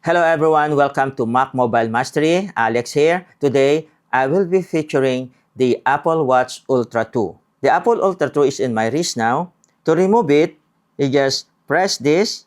Hello everyone, welcome to Mac Mobile Mastery. Alex here. Today, I will be featuring the Apple Watch Ultra 2. The Apple Ultra 2 is in my wrist now. To remove it, you just press this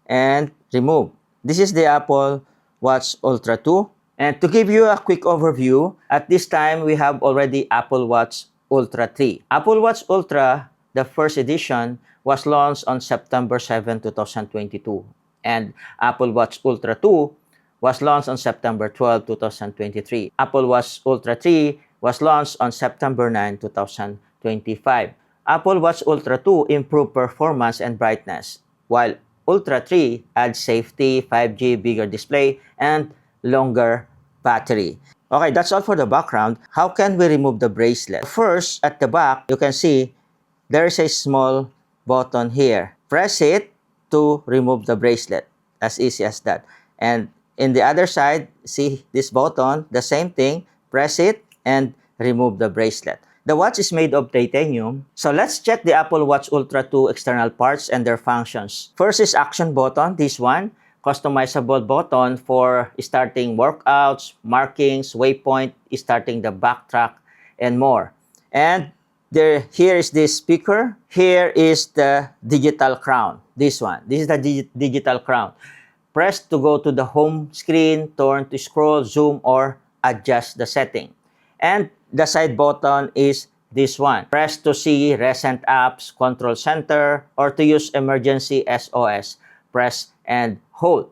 and remove. This is the Apple Watch Ultra 2. And to give you a quick overview, at this time, we have already Apple Watch Ultra 3. Apple Watch Ultra, the first edition, was launched on September 7, 2022. And Apple Watch Ultra 2 was launched on September 12, 2023. Apple Watch Ultra 3 was launched on September 9, 2025. Apple Watch Ultra 2 improved performance and brightness, while Ultra 3 adds safety, 5G, bigger display, and longer battery. Okay, that's all for the background. How can we remove the bracelet? First, at the back, you can see there is a small button here. Press it to remove the bracelet. As easy as that. And in the other side, see this button, the same thing. Press it and remove the bracelet. The watch is made of titanium. So let's check the Apple Watch Ultra 2 external parts and their functions. First is action button, this one. Customizable button for starting workouts, markings, waypoint, starting the backtrack, and more. And here is the speaker. Here is the digital crown. This one. This is the digital crown. Press to go to the home screen, turn to scroll, zoom, or adjust the setting. And the side button is this one. Press to see recent apps, control center, or to use emergency SOS. Press and hold.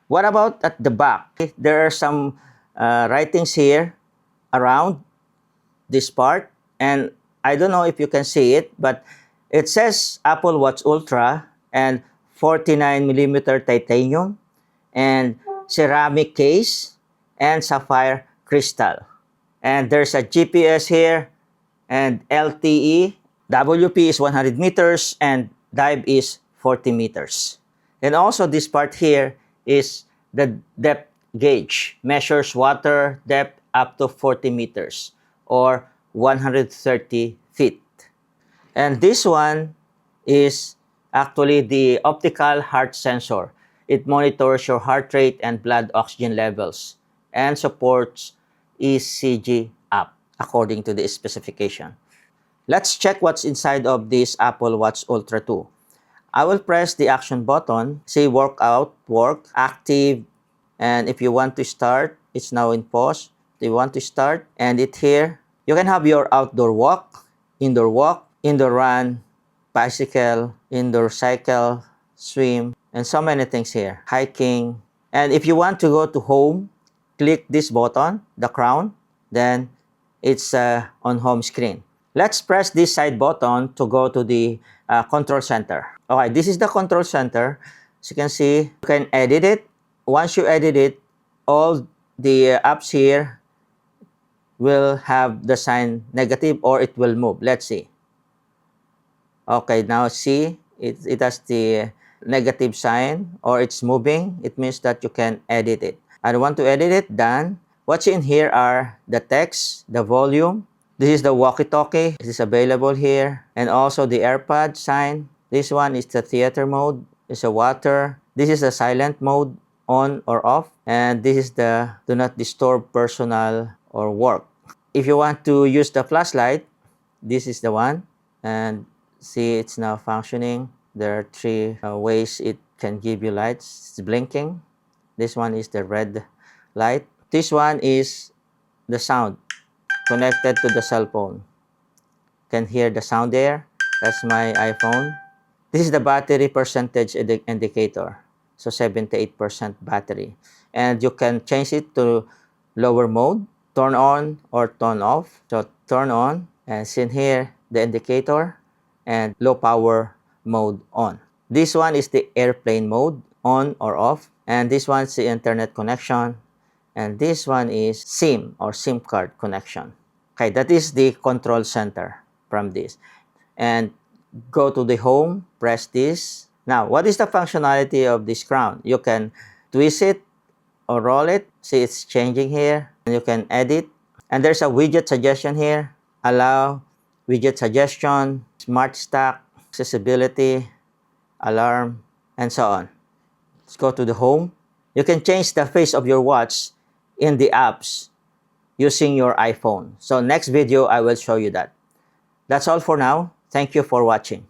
What about at the back? There are some writings here around this part. And I don't know if you can see it, but it says Apple Watch Ultra and 49mm titanium and ceramic case and sapphire crystal. And there's a GPS here and LTE. WP is 100 meters and dive is 40 meters. And also this part here is the depth gauge. Measures water depth up to 40 meters or 130 feet. And this one is actually the optical heart sensor. It monitors your heart rate and blood oxygen levels and supports ECG app according to the specification. Let's check what's inside of this Apple Watch Ultra 2. I will press the action button, say workout, work, active, and if you want to start, it's now in pause. If you want to start, and it here, you can have your outdoor walk, indoor run, bicycle, indoor cycle, swim, and so many things here. Hiking. And if you want to go to home, click this button, the crown, then it's on home screen. Let's press this side button to go to the control center. Okay, this is the control center. As you can see, you can edit it. Once you edit it, all the apps here will have the sign negative or it will move. Let's see. Okay, now see, it has the negative sign or it's moving. It means that you can edit it. I don't want to edit it, done. What's in here are the text, the volume. This is the walkie-talkie. This is available here. And also the AirPod sign. This one is the theater mode. It's a water. This is the silent mode, on or off. And this is the do not disturb personal or work. If you want to use the flashlight, this is the one. And see, it's now functioning. There are three ways it can give you lights. It's blinking. This one is the red light. This one is the sound connected to the cell phone. Can hear the sound there. That's my iPhone. This is the battery percentage indicator. So 78% battery. And you can change it to lower mode, turn on or turn off. So turn on, and see here the indicator, and low power mode on. This one is the airplane mode, on or off. And this one is the internet connection. And this one is SIM or SIM card connection. Okay, that is the control center from this. And go to the home, press this. Now, what is the functionality of this crown? You can twist it or roll it. See, it's changing here. And you can edit. And there's a widget suggestion here. Allow widget suggestion, smart stack, accessibility, alarm, and so on. Let's go to the home. You can change the face of your watch in the apps using your iPhone. So next video, I will show you that. That's all for now. Thank you for watching.